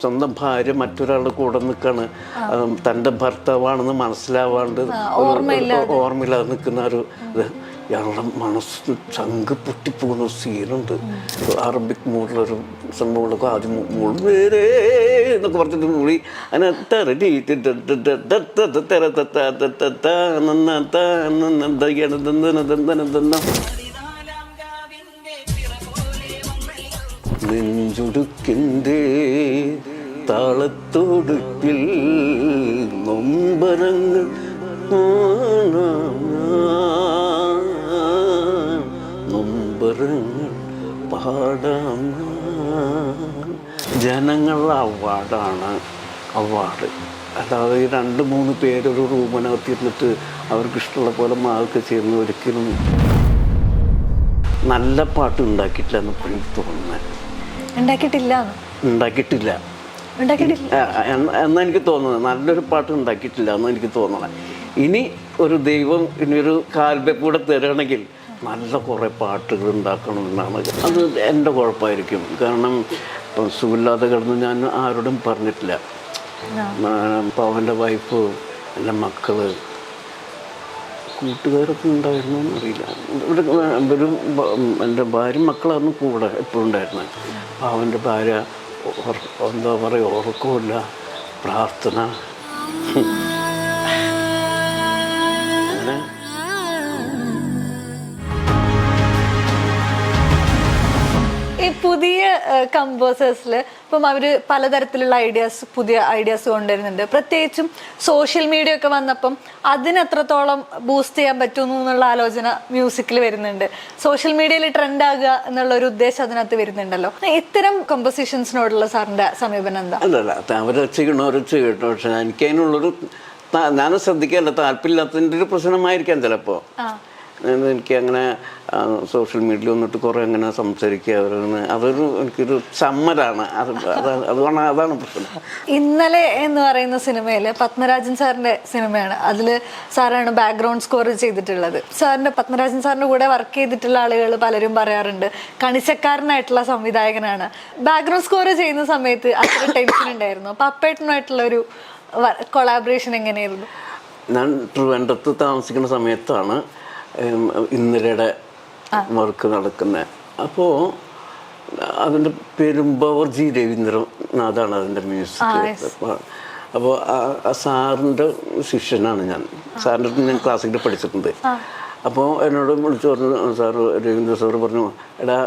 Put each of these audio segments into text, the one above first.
സ്വന്തം ഭാര്യ മറ്റൊരാളുടെ കൂടെ നിൽക്കാണ്, തൻ്റെ ഭർത്താവാണെന്ന് മനസ്സിലാവാണ്ട് ഓർമ്മയില്ലാതെ നിൽക്കുന്ന ഒരു ഇയാളുടെ മനസ്സ് ചങ്ക് പൊട്ടിപ്പോകുന്ന സീനുണ്ട്. അറബിക് മൂഡിലൊരു സംഭവങ്ങളൊക്കെ ആദ്യം വേരേ എന്നൊക്കെ പറഞ്ഞിട്ട് മൂളി നെഞ്ചുടുക്കിൻ്റെ താളത്തോടുക്കിൽ നൊമ്പരങ്ങൾ നൊമ്പരങ്ങൾ പാടാം. ജനങ്ങളുടെ അവാർഡാണ് അവാർഡ്. അല്ലാതെ ഈ 2-3 പേരൊരു റൂമിനകത്തിരുന്നിട്ട് അവർക്ക് ഇഷ്ടമുള്ള പോലെ മാർക്ക് ചേർന്ന് ഒരിക്കലും നല്ല പാട്ട് ഉണ്ടാക്കിയിട്ടില്ല എന്ന് എനിക്ക് തോന്നുന്നത്. ഉണ്ടാക്കിയിട്ടില്ല എന്നാ എനിക്ക് തോന്നുന്നത്. നല്ലൊരു പാട്ട് ഉണ്ടാക്കിയിട്ടില്ല എന്ന് എനിക്ക് തോന്നണം. ഇനി ഒരു ദൈവം ഇനിയൊരു കാൽവെപ്പൂടെ തരുകയാണെങ്കിൽ നല്ല കുറേ പാട്ടുകൾ ഉണ്ടാക്കണം എന്നാണ്. അത് എൻ്റെ കുഴപ്പമായിരിക്കും. കാരണം സുഖമില്ലാതെ കിടന്ന് ഞാൻ ആരോടും പറഞ്ഞിട്ടില്ല. അപ്പോൾ അവൻ്റെ വൈഫ്, എൻ്റെ മക്കൾ, കൂട്ടുകാരൊക്കെ ഉണ്ടായിരുന്നു എന്നറിയില്ല. ഒരു എൻ്റെ ഭാര്യ മക്കളായിരുന്നു കൂടെ എപ്പോഴും ഉണ്ടായിരുന്നത്. അപ്പോൾ അവൻ്റെ ഭാര്യ എന്താ പറയുക, ഉറക്കമില്ല, പ്രാർത്ഥന, അങ്ങനെ ഈ പുതിയ കമ്പോസേഴ്സിൽ ഇപ്പം അവർ പലതരത്തിലുള്ള പുതിയ ഐഡിയാസ് കൊണ്ടുവരുന്നുണ്ട്. പ്രത്യേകിച്ചും സോഷ്യൽ മീഡിയ ഒക്കെ വന്നപ്പം അതിനെത്രത്തോളം ബൂസ്റ്റ് ചെയ്യാൻ പറ്റുന്നു എന്നുള്ള ആലോചന മ്യൂസിക്കിൽ വരുന്നുണ്ട്. സോഷ്യൽ മീഡിയയിൽ ട്രെൻഡ് ആകുക എന്നുള്ള ഒരു ഉദ്ദേശം അതിനകത്ത് വരുന്നുണ്ടല്ലോ. ഇത്തരം കമ്പോസിഷൻസിനോടുള്ള സാറിന്റെ സമീപനം എന്താ? അല്ലല്ല, അവർ ചെയ്യണവർ ചെയ്യട്ടോ. പക്ഷെ എനിക്ക് അതിനുള്ളൊരു ഞാൻ ശ്രദ്ധിക്കാറില്ല. താല്പര്യമില്ലാത്തതിൻ്റെ ഒരു പ്രശ്നമായിരിക്കാം ചിലപ്പോൾ. എനിക്ക് അങ്ങനെ സോഷ്യൽ മീഡിയയിൽ വന്നിട്ട് കുറേ അങ്ങനെ സംസാരിക്കുക, അതൊരു എനിക്കൊരു സമ്മരാണ്. അതാണ് പ്രശ്നം. ഇന്നലെ എന്ന് പറയുന്ന സിനിമയിൽ പത്മരാജൻ സാറിന്റെ സിനിമയാണ്. അതിൽ സാറാണ് ബാക്ക്ഗ്രൗണ്ട് സ്കോർ ചെയ്തിട്ടുള്ളത്. സാറിന്റെ പത്മരാജൻ സാറിന്റെ കൂടെ വർക്ക് ചെയ്തിട്ടുള്ള ആളുകൾ പലരും പറയാറുണ്ട് കണിശക്കാരനായിട്ടുള്ള സംവിധായകനാണ്. ബാക്ക്ഗ്രൗണ്ട് സ്കോർ ചെയ്യുന്ന സമയത്ത് അത്ര ടെൻഷൻ ഉണ്ടായിരുന്നു. പപ്പേട്ടനുമായിട്ടുള്ള ഒരു കൊളാബറേഷൻ എങ്ങനെയായിരുന്നു? ഞാൻ ട്രിവാൻഡ്രത്ത് താമസിക്കുന്ന സമയത്താണ് ഇന്നലെയുടെ വർക്ക് നടക്കുന്നത്. അപ്പോൾ അതിൻ്റെ പെരുമ്പാവൂർ ജി രവീന്ദ്രനാഥാണ് അതിൻ്റെ മ്യൂസിക്. അപ്പോൾ ആ സാറിൻ്റെ ശിഷ്യനാണ് ഞാൻ. സാറിൻ്റെ അടുത്ത് ഞാൻ ക്ലാസിക്കൽ പഠിച്ചിട്ടുണ്ട്. അപ്പോൾ എന്നോട് വിളിച്ചു പറഞ്ഞു, സാറ് രവീന്ദ്ര സാറ് പറഞ്ഞു, എടാ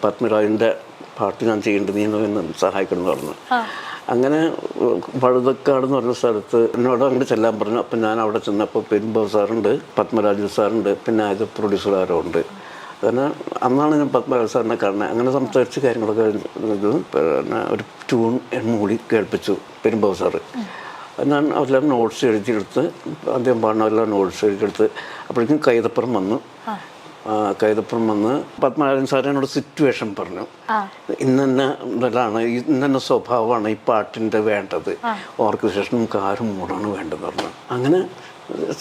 പത്മരാജൻ്റെ പാട്ട് ഞാൻ ചെയ്യേണ്ടത്, നീ എന്നെ സഹായിക്കണം എന്ന് പറഞ്ഞു. അങ്ങനെ വഴുതക്കാട് എന്ന് പറഞ്ഞ സ്ഥലത്ത് എന്നോട് അങ്ങോട്ട് ചെല്ലാൻ പറഞ്ഞു. അപ്പം ഞാൻ അവിടെ ചെന്നപ്പോൾ പെരുമ്പാവൂർ സാറുണ്ട്, പത്മരാജൻ സാറുണ്ട്, പിന്നെ അത് പ്രൊഡ്യൂസർ ആരോ ഉണ്ട്. അങ്ങനെ അന്നാണ് ഞാൻ പത്മരാജൻ സാറിനെ കാണുന്നത്. അങ്ങനെ സംസാരിച്ച് കാര്യങ്ങളൊക്കെ പിന്നെ ഒരു ട്യൂൺ മൂടി കേൾപ്പിച്ചു പെരുമ്പാവൂർ സാറ്. ഞാൻ അതെല്ലാം നോട്ട്സ് എഴുതിയെടുത്ത്, അദ്ദേഹം പാടുന്നതെല്ലാം നോട്ട്സ് എഴുതിയെടുത്ത്. അപ്പോഴേക്കും കൈതപ്പുറം വന്നു. പത്മനാഭൻ സാർ എന്നോട് സിറ്റുവേഷൻ പറഞ്ഞു, ഇന്നെ സ്വഭാവമാണ് ഈ പാട്ടിൻ്റെ വേണ്ടത്, ഓർക്കസ്ട്രേഷനും കാരും മൂടാണ് വേണ്ടതെന്ന് പറഞ്ഞു. അങ്ങനെ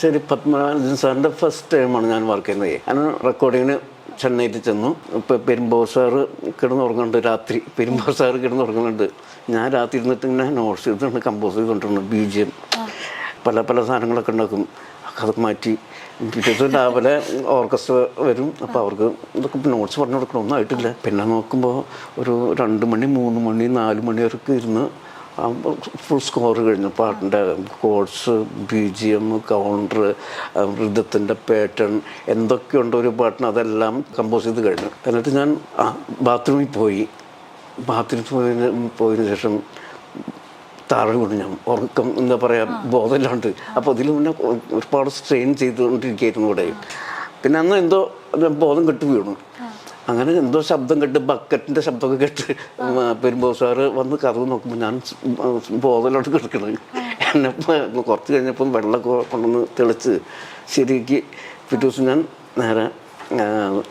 ശരി, പത്മനാഭൻ സാറിൻ്റെ ഫസ്റ്റ് ടൈമാണ് ഞാൻ വർക്ക് ചെയ്യുന്നത്. ഞാൻ റെക്കോർഡിങ്ങിന് ചെന്നൈയിൽ ചെന്നു. ഇപ്പോൾ പെരുമ്പാവൂർ സാറ് കിടന്നുറങ്ങുന്നുണ്ട് രാത്രി. പെരുമ്പാവൂർ സാറ് കിടന്നുറങ്ങുന്നുണ്ട്. ഞാൻ രാത്രി ഇരുന്നിട്ട് ഇങ്ങനെ നോട്ട്സ് ചെയ്തിട്ടുണ്ട്, കമ്പോസ് ചെയ്തുകൊണ്ടിരുന്നു. BGM പല പല സാധനങ്ങളൊക്കെ ഉണ്ടാക്കും. അതൊക്കെ മാറ്റി പിറ്റേ രാവിലെ ഓർക്കസ്ട്ര വരും. അപ്പോൾ അവർക്ക് ഇതൊക്കെ നോട്ട്സ് പറഞ്ഞു കൊടുക്കണം, ഒന്നും ആയിട്ടില്ല. പിന്നെ നോക്കുമ്പോൾ ഒരു 2 മണി 3 മണി 4 മണി വരെയൊക്കെ ഇരുന്ന് ഫുൾ സ്കോർ കഴിഞ്ഞു. പാട്ടിൻ്റെ കോഡ്സ്, BGM, കൗണ്ടർ, ഋതത്തിൻ്റെ പാറ്റേൺ, എന്തൊക്കെയുണ്ട് ഒരു പാട്ടിന്, അതെല്ലാം കമ്പോസ് ചെയ്ത് കഴിഞ്ഞു. എന്നിട്ട് ഞാൻ ബാത്റൂമിൽ പോയി. പോയതിന് ശേഷം താഴെ കൊണ്ട് ഞാൻ ഉറക്കം എന്താ പറയുക ബോധമില്ലാണ്ട്. അപ്പോൾ അതിൽ മുന്നേ ഒരുപാട് സ്ട്രെയിൻ ചെയ്തുകൊണ്ടിരിക്കുകയായിരുന്നു ഇവിടെ. പിന്നെ അന്ന് എന്തോ ബോധം കെട്ട് വീണു. അങ്ങനെ എന്തോ ശബ്ദം കേട്ട്, ബക്കറ്റിൻ്റെ ശബ്ദമൊക്കെ കേട്ട് പെരുമ്പാവൂർ സാറ് വന്ന് കഥ നോക്കുമ്പോൾ ഞാൻ ബോധമില്ലാണ്ട് കിടക്കണത്. എന്നെ കുറച്ച് കഴിഞ്ഞപ്പം വെള്ളമൊക്കെ കൊണ്ടുവന്ന് തെളിച്ച് ശരിയാക്കി പിറ്റേ ദിവസം ഞാൻ നേരെ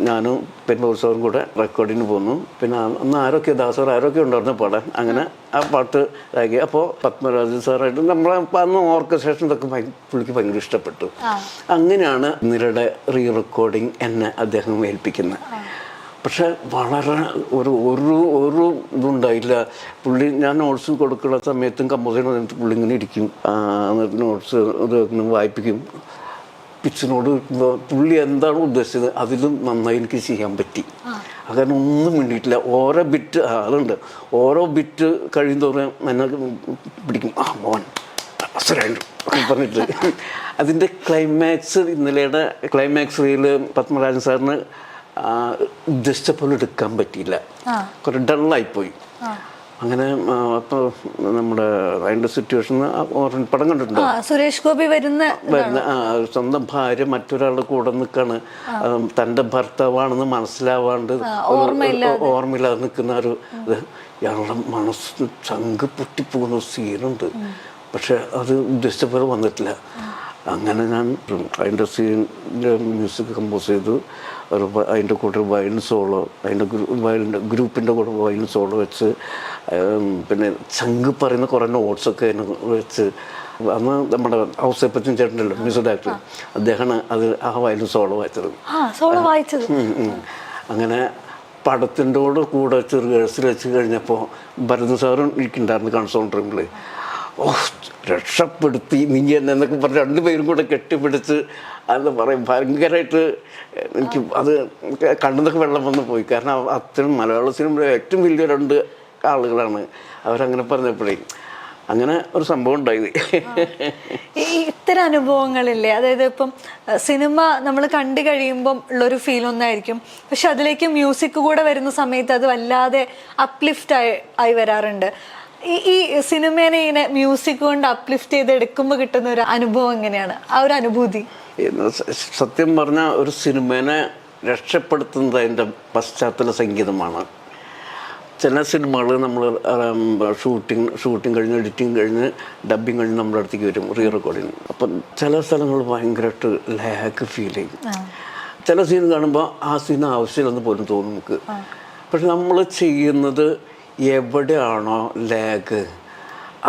ഞാനും പെരുമ്പാവൂർ സാറും കൂടെ റെക്കോർഡിന് പോന്നു. പിന്നെ അന്ന് ദാസർ ആരൊക്കെ ഉണ്ടായിരുന്നു പാടാൻ. അങ്ങനെ ആ പാട്ട് ഇതാക്കി. അപ്പോൾ പത്മരാജൻ സാറായിട്ട് നമ്മളെ അന്ന് ഓർക്കസ്ട്രേഷൻ ഇതൊക്കെ പുള്ളിക്ക് ഭയങ്കര ഇഷ്ടപ്പെട്ടു. അങ്ങനെയാണ് നിരയുടെ റീ റെക്കോർഡിങ് എന്നെ അദ്ദേഹം ഏൽപ്പിക്കുന്നത്. പക്ഷെ വളരെ ഒരു ഇതുണ്ടായില്ല. പുള്ളി ഞാൻ നോട്ട്സ് കൊടുക്കുന്ന സമയത്തും കമ്പോസ് ചെയ്യുന്ന സമയത്ത് പുള്ളി ഇങ്ങനെ ഇരിക്കും, എന്നിട്ട് നോട്ട്സ് ഇത് വായിപ്പിക്കും. പിച്ചിനോട് പുള്ളി എന്താണ് ഉദ്ദേശിച്ചത് അതിലും നന്നായി എനിക്ക് ചെയ്യാൻ പറ്റി. അങ്ങനെ ഒന്നും വേണ്ടിയിട്ടില്ല. ഓരോ ബിറ്റ് അതുണ്ട്, ഓരോ ബിറ്റ് കഴിയുന്തോറും എന്നെ പിടിക്കും, മോൻ അവസരമുണ്ട് പറഞ്ഞിട്ട്. അതിൻ്റെ ക്ലൈമാക്സ്, ഇന്നലെയുടെ ക്ലൈമാക്സ് റീല് പത്മരാജൻ സാറിന് ഉദ്ദേശിച്ച പോലെ എടുക്കാൻ പറ്റിയില്ല, കുറേ ഡള്ളായിപ്പോയി. അങ്ങനെ അപ്പോൾ നമ്മുടെ അതിൻ്റെ സിറ്റുവേഷൻ പടം കണ്ടിട്ടുണ്ടോ? സുരേഷ് ഗോപി വരുന്ന സ്വന്തം ഭാര്യ മറ്റൊരാളുടെ കൂടെ നിൽക്കാണ്, തൻ്റെ ഭർത്താവാണെന്ന് മനസ്സിലാവാണ്ട് ഓർമ്മയില്ലാതെ നിൽക്കുന്ന ഒരു ഇത്. ഇയാളുടെ മനസ്സ് ചങ്ക് പൊട്ടിപ്പോകുന്ന സീനുണ്ട്. പക്ഷെ അത് ഉദ്ദേശിച്ച പോലെ വന്നിട്ടില്ല. അങ്ങനെ ഞാൻ അതിൻ്റെ സീനിൻ്റെ മ്യൂസിക് കമ്പോസ് ചെയ്തു. അതിൻ്റെ കൂടെ വയലിൻ സോളോ, അതിൻ്റെ വയലിൻ്റെ ഗ്രൂപ്പിൻ്റെ കൂടെ വയലിൻ സോളോ വെച്ച്, പിന്നെ ചങ്ക് പറയുന്ന കുറേ നോട്ട്സൊക്കെ അതിന് വെച്ച്. അന്ന് നമ്മുടെ ഔസേപ്പച്ചൻ ചേട്ടനല്ലോ മ്യൂസിക് ഡയറക്ടർ, അദ്ദേഹമാണ് അത് ആ വയലിൻ സോളോ വായിച്ചത്. അങ്ങനെ പടത്തിൻ്റെ കൂടെ വെച്ച് റിഹേഴ്സൽ വെച്ച് കഴിഞ്ഞപ്പോൾ ഭരതൻ സാറും എനിക്കുണ്ടായിരുന്നു കൺസോൾ റൂമിൽ. രക്ഷപ്പെടുത്തി നീ എന്നൊക്കെ പറഞ്ഞ് രണ്ടുപേരും കൂടെ കെട്ടിപ്പിടിച്ച് എന്താ പറയും, ഭയങ്കരമായിട്ട് എനിക്ക് അത് കണ്ണുന്നൊക്കെ വെള്ളം വന്ന് പോയി. കാരണം അത്രയും മലയാള സിനിമയിലെ ഏറ്റവും വലിയ 2 ആളുകളാണ് അവരങ്ങനെ പറഞ്ഞപ്പോഴേ. അങ്ങനെ ഒരു സംഭവം ഉണ്ടായത്. ഇത്തരം അനുഭവങ്ങളില്ലേ, അതായത് ഇപ്പം സിനിമ നമ്മൾ കണ്ടു കഴിയുമ്പം ഉള്ളൊരു ഫീൽ ഒന്നായിരിക്കും, പക്ഷെ അതിലേക്ക് മ്യൂസിക് കൂടെ വരുന്ന സമയത്ത് അത് വല്ലാതെ അപ്ലിഫ്റ്റ് ആയി വരാറുണ്ട്. ഈ സിനിമേനെ ഇങ്ങനെ മ്യൂസിക് കൊണ്ട് അപ്ലിഫ്റ്റ് ചെയ്ത് എടുക്കുമ്പോൾ കിട്ടുന്ന ഒരു അനുഭവം എങ്ങനെയാണ്, ആ ഒരു അനുഭൂതി? സത്യം പറഞ്ഞാൽ ഒരു സിനിമേനെ രക്ഷപ്പെടുത്തുന്നത് അതിൻ്റെ പശ്ചാത്തല സംഗീതമാണ്. ചില സിനിമകൾ നമ്മൾ ഷൂട്ടിങ് കഴിഞ്ഞ് എഡിറ്റിങ് കഴിഞ്ഞ് ഡബ്ബിങ് കഴിഞ്ഞ് നമ്മുടെ അടുത്തേക്ക് വരും റീ റെക്കോർഡിങ്. അപ്പം ചില സ്ഥലങ്ങൾ ഭയങ്കരമായിട്ട് ലാഗ് ഫീൽ ചെയ്യും. ചില സീൻ കാണുമ്പോൾ ആ സീൻ ആവശ്യമില്ലെന്ന് പോലും തോന്നും നമുക്ക്. പക്ഷെ നമ്മൾ ചെയ്യുന്നത് എവിടെയാണോ ലാഗ്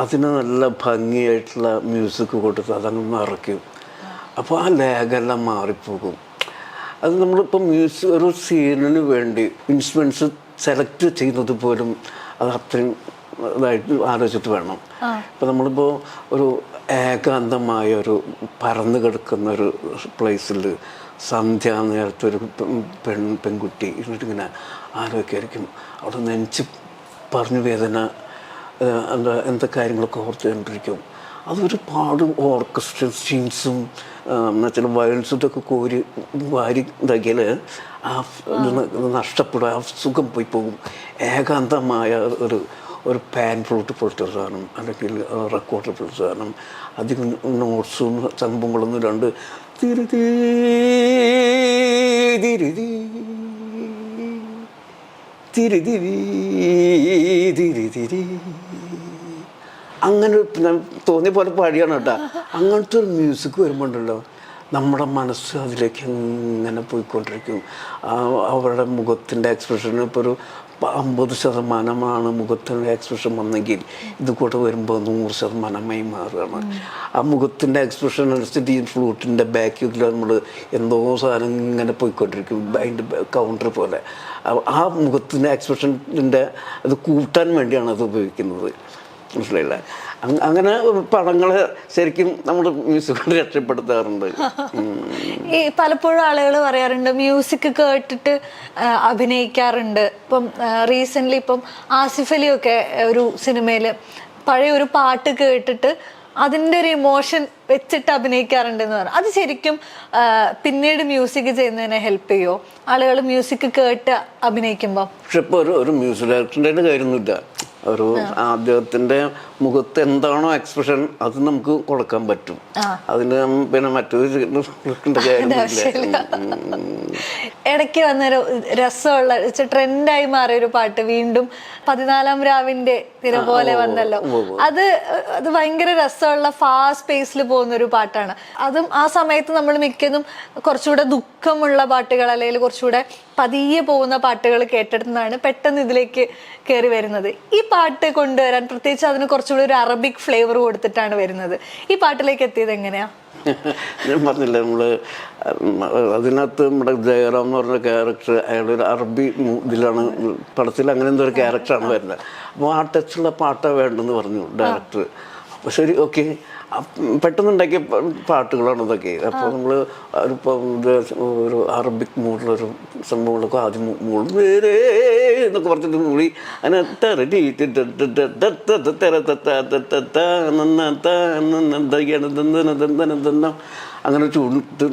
അതിന് നല്ല ഭംഗിയായിട്ടുള്ള മ്യൂസിക് കൊടുത്ത് അതങ്ങ് നിറയ്ക്കും. അപ്പോൾ ആ ലാഗെല്ലാം മാറിപ്പോകും. അത് നമ്മളിപ്പോൾ ഒരു സീനിന് വേണ്ടി ഇൻസ്ട്രുമെൻറ്റ്സ് സെലക്ട് ചെയ്യുന്നത് പോലും അത് അത്രയും ഇതായിട്ട് ആലോചിച്ചിട്ട് വേണം. ഇപ്പം നമ്മളിപ്പോൾ ഒരു ഏകാന്തമായ ഒരു പരന്നു കിടക്കുന്ന ഒരു പ്ലേസിൽ സന്ധ്യാനേരത്തെ ഒരു പെൺകുട്ടി എന്നിട്ടിങ്ങനെ ആലോചിക്കായിരിക്കും. അവിടെ നെഞ്ച് പറഞ്ഞു വേദന എന്താ കാര്യങ്ങളൊക്കെ ഓർത്ത് കണ്ടിരിക്കും. അതൊരുപാട് ഓർക്കസ്ട്ര സീൻസും എന്നുവെച്ചാൽ വയൽസും ഇതൊക്കെ വാരി ഇതാക്കിയാൽ ആ നഷ്ടപ്പെടും, ആ സുഖം പോയി പോകും. ഏകാന്തമായ ഒരു പാൻ ഫ്ലൂട്ട് പോലത്തെ ഒരു സാധനം, അല്ലെങ്കിൽ റെക്കോർഡർ പോലത്തെ സാധനം, അധികം നോട്ട്സും സംഭവങ്ങളൊന്നും രണ്ട് തിരുതി തിരുതി തിരുതിരി തിരുതിരി അങ്ങനെ തോന്നിയ പോലെ പാടിയാണ് കേട്ടോ. അങ്ങനത്തെ ഒരു മ്യൂസിക് വരുമ്പോണ്ടല്ലോ നമ്മുടെ മനസ്സ് അതിലേക്ക് ഇങ്ങനെ പോയിക്കൊണ്ടിരിക്കും. അവരുടെ മുഖത്തിൻ്റെ എക്സ്പ്രഷൻ ഇപ്പോൾ ഒരു 50% മുഖത്തിൻ്റെ എക്സ്പ്രഷൻ വന്നെങ്കിൽ ഇത് കൂടെ വരുമ്പോൾ 100% മാറുകയാണ്. ആ മുഖത്തിൻ്റെ എക്സ്പ്രഷൻ അനുസരിച്ചിട്ട് ഈ ഫ്ലൂട്ടിൻ്റെ ബാക്കിൽ നമ്മൾ എന്തോ സാധനം ഇങ്ങനെ പോയിക്കൊണ്ടിരിക്കും, അതിൻ്റെ കൗണ്ടർ പോലെ. ആ മുഖത്തിൻ്റെ എക്സ്പ്രഷൻ്റെ അത് കൂട്ടാൻ വേണ്ടിയാണ് അത് ഉപയോഗിക്കുന്നത്, മനസ്സിലായില്ല? അങ്ങനെ പടങ്ങളെ ശരിക്കും നമ്മൾ മ്യൂസിക് കൊണ്ട് രക്ഷപ്പെടുത്താറുണ്ട്. ഈ പലപ്പോഴും ആളുകൾ പറയാറുണ്ട് മ്യൂസിക് കേട്ടിട്ട് അഭിനയിക്കാറുണ്ട്. ഇപ്പം റീസെൻ്റ്ലി ഇപ്പം ആസിഫ് അലിയൊക്കെ ഒരു സിനിമയിൽ പഴയ ഒരു പാട്ട് കേട്ടിട്ട് അതിൻ്റെ ഒരു ഇമോഷൻ വെച്ചിട്ട് അഭിനയിക്കാറുണ്ടെന്ന് പറഞ്ഞു. അത് ശരിക്കും പിന്നീട് മ്യൂസിക് ചെയ്യുന്നതിനെ ഹെൽപ്പ് ചെയ്യുമോ, ആളുകൾ മ്യൂസിക് കേട്ട് അഭിനയിക്കുമ്പോൾ? പക്ഷെ ഇപ്പോൾ ഒരു മ്യൂസിക് ഡയറക്ടറിൻ്റെ കാര്യമൊന്നുമില്ല. ഒരു അദ്ദേഹത്തിൻ്റെ മുഖത്ത് എന്താണോ എക്സ്പ്രഷൻ അത് നമുക്ക് കൊടുക്കാൻ പറ്റും. അതിന് പിന്നെ മറ്റൊരു ഇടയ്ക്ക് വന്നൊരു രസമുള്ള ട്രെൻഡായി മാറിയൊരു പാട്ട് വീണ്ടും 14-ാം രാവിന്റെ തിര പോലെ വന്നല്ലോ. അത് ഭയങ്കര രസമുള്ള ഫാസ്റ്റ് പേസിൽ പോകുന്നൊരു പാട്ടാണ്. അതും ആ സമയത്ത് നമ്മൾ മിക്കതും കുറച്ചുകൂടെ ദുഃഖമുള്ള പാട്ടുകൾ അല്ലെങ്കിൽ കുറച്ചുകൂടെ പതിയെ പോകുന്ന പാട്ടുകൾ കേട്ടെടുത്താണ് പെട്ടെന്ന് ഇതിലേക്ക് കയറി വരുന്നത്. ഈ പാട്ട് കൊണ്ടുവരാൻ, പ്രത്യേകിച്ച് അതിന് കുറച്ചുകൂടി ഒരു അറബിക് ഫ്ലേവർ കൊടുത്തിട്ടാണ് വരുന്നത്. ഈ പാട്ടിലേക്ക് എത്തിയത് എങ്ങനെയാ? ഞാൻ പറഞ്ഞില്ല, നമ്മള് അതിനകത്ത് നമ്മുടെ ജയറാം എന്ന് പറഞ്ഞ ക്യാരക്ടർ അയാളൊരു അറബി ഇതിലാണ് പടത്തിൽ അങ്ങനെ എന്തോ ഒരു ക്യാരക്ടറാണ് വരുന്നത്. അപ്പോൾ ആ ടച്ചുള്ള പാട്ടാണ് വേണ്ടെന്ന് പറഞ്ഞു ഡയറക്ടർ. അപ്പോൾ ശരി, ഓക്കെ. പെട്ടെന്നുണ്ടാക്കിയ പാട്ടുകളാണ് ഇതൊക്കെ. അപ്പോൾ നമ്മൾ ഒരു അറബിക് മൂഡിലൊരു സംഭവങ്ങളൊക്കെ ആദ്യം വേരേ എന്നൊക്കെ പറഞ്ഞിട്ട് മൂളി അങ്ങനെ ചൂണ്ടിട്ട്,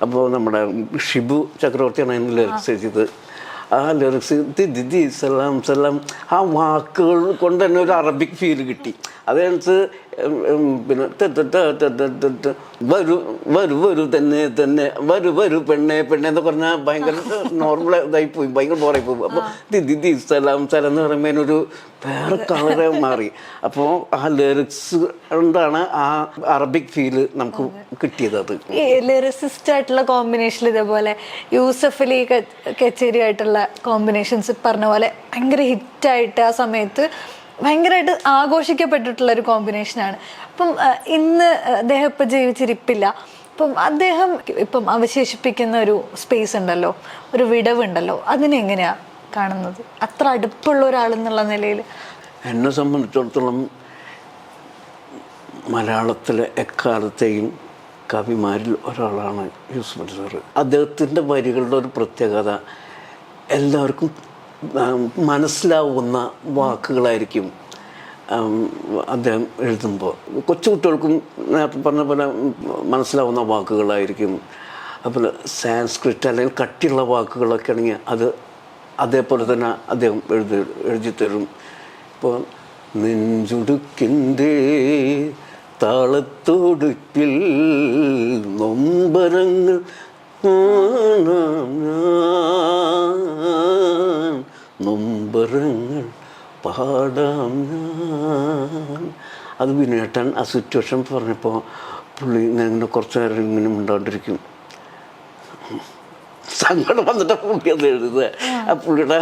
അപ്പോൾ നമ്മുടെ ഷിബു ചക്രവർത്തിയാണ് അതിന് ലിറിക്സ് ചെയ്തത്. ആ ലിറിക്സ് ദിദി സലാം സലാം, ആ വാക്കുകൾ കൊണ്ട് തന്നെ ഒരു അറബിക് ഫീൽ കിട്ടി. അതനുസരിച്ച് പിന്നെ വരൂ വരൂ വരൂ തന്നെ തന്നെ വരൂ വരൂ പെണ്ണെ പെണ്ണെ എന്ന് പറഞ്ഞാൽ ഭയങ്കര നോർമൽ ഇതായി പോയി, ഭയങ്കര ബോറായി പോകും. അപ്പോൾ ദിദി സലാം സലാം എന്ന് പറയുമ്പോൾ അതിനൊരു വേറെ കളറെ മാറി. അപ്പോൾ ആ ലിറിക്സ് കൊണ്ടാണ് ആ അറബിക് ഫീല് നമുക്ക് കിട്ടിയത്. അത് ഈ ലിറിസിസ്റ്റ് ആയിട്ടുള്ള കോമ്പിനേഷൻ, ഇതേപോലെ യൂസഫ് അലി കച്ചേരി ആയിട്ടുള്ള കോമ്പിനേഷൻസ് പറഞ്ഞ പോലെ ഭയങ്കര ഹിറ്റായിട്ട് ആ സമയത്ത് ഭയങ്കരമായിട്ട് ആഘോഷിക്കപ്പെട്ടിട്ടുള്ള ഒരു കോമ്പിനേഷനാണ്. അപ്പം ഇന്ന് അദ്ദേഹം ഇപ്പം ജീവിച്ചിരിപ്പില്ല. അപ്പം അദ്ദേഹം ഇപ്പം അവശേഷിപ്പിക്കുന്ന ഒരു സ്പേസ് ഉണ്ടല്ലോ, ഒരു വിടവുണ്ടല്ലോ, അതിനെങ്ങനെയാ കാണുന്നത്? അത്ര അടുപ്പുള്ള ഒരാളെന്നുള്ള നിലയിൽ എന്നെ സംബന്ധിച്ചിടത്തോളം മലയാളത്തിലെ എക്കാലത്തെയും കവിമാരിൽ ഒരാളാണ് യൂസഫ് അലി സാറ്. അദ്ദേഹത്തിൻ്റെ വരികളുടെ ഒരു പ്രത്യേകത എല്ലാവർക്കും മനസ്സിലാവുന്ന വാക്കുകളായിരിക്കും അദ്ദേഹം എഴുതുമ്പോൾ. കൊച്ചു കുട്ടികൾക്കും നേരത്തെ പറഞ്ഞ പോലെ മനസ്സിലാവുന്ന വാക്കുകളായിരിക്കും. അതുപോലെ സാൻസ്ക്രിറ്റ് അല്ലെങ്കിൽ കട്ടിയുള്ള വാക്കുകളൊക്കെ ആണെങ്കിൽ അത് അതേപോലെ തന്നെ അദ്ദേഹം എഴുതി തരും. ഇപ്പോൾ നെഞ്ചുടുക്കിൻ്റെ താളത്തോടുപ്പിൽ നൊമ്പരങ്ങൾ നൊമ്പരങ്ങൾ പാടാം ഞാൻ. അത് വിനേട്ടൻ ആ സിറ്റുവേഷൻ പറഞ്ഞപ്പോൾ പുള്ളി ഇങ്ങനെ കുറച്ച് നേരം ഇങ്ങനെ ഉണ്ടാണ്ടിരിക്കും. സങ്കടം വന്നിട്ട് പുള്ളി അത് എഴുതുക. ആ പുള്ളിയുടെ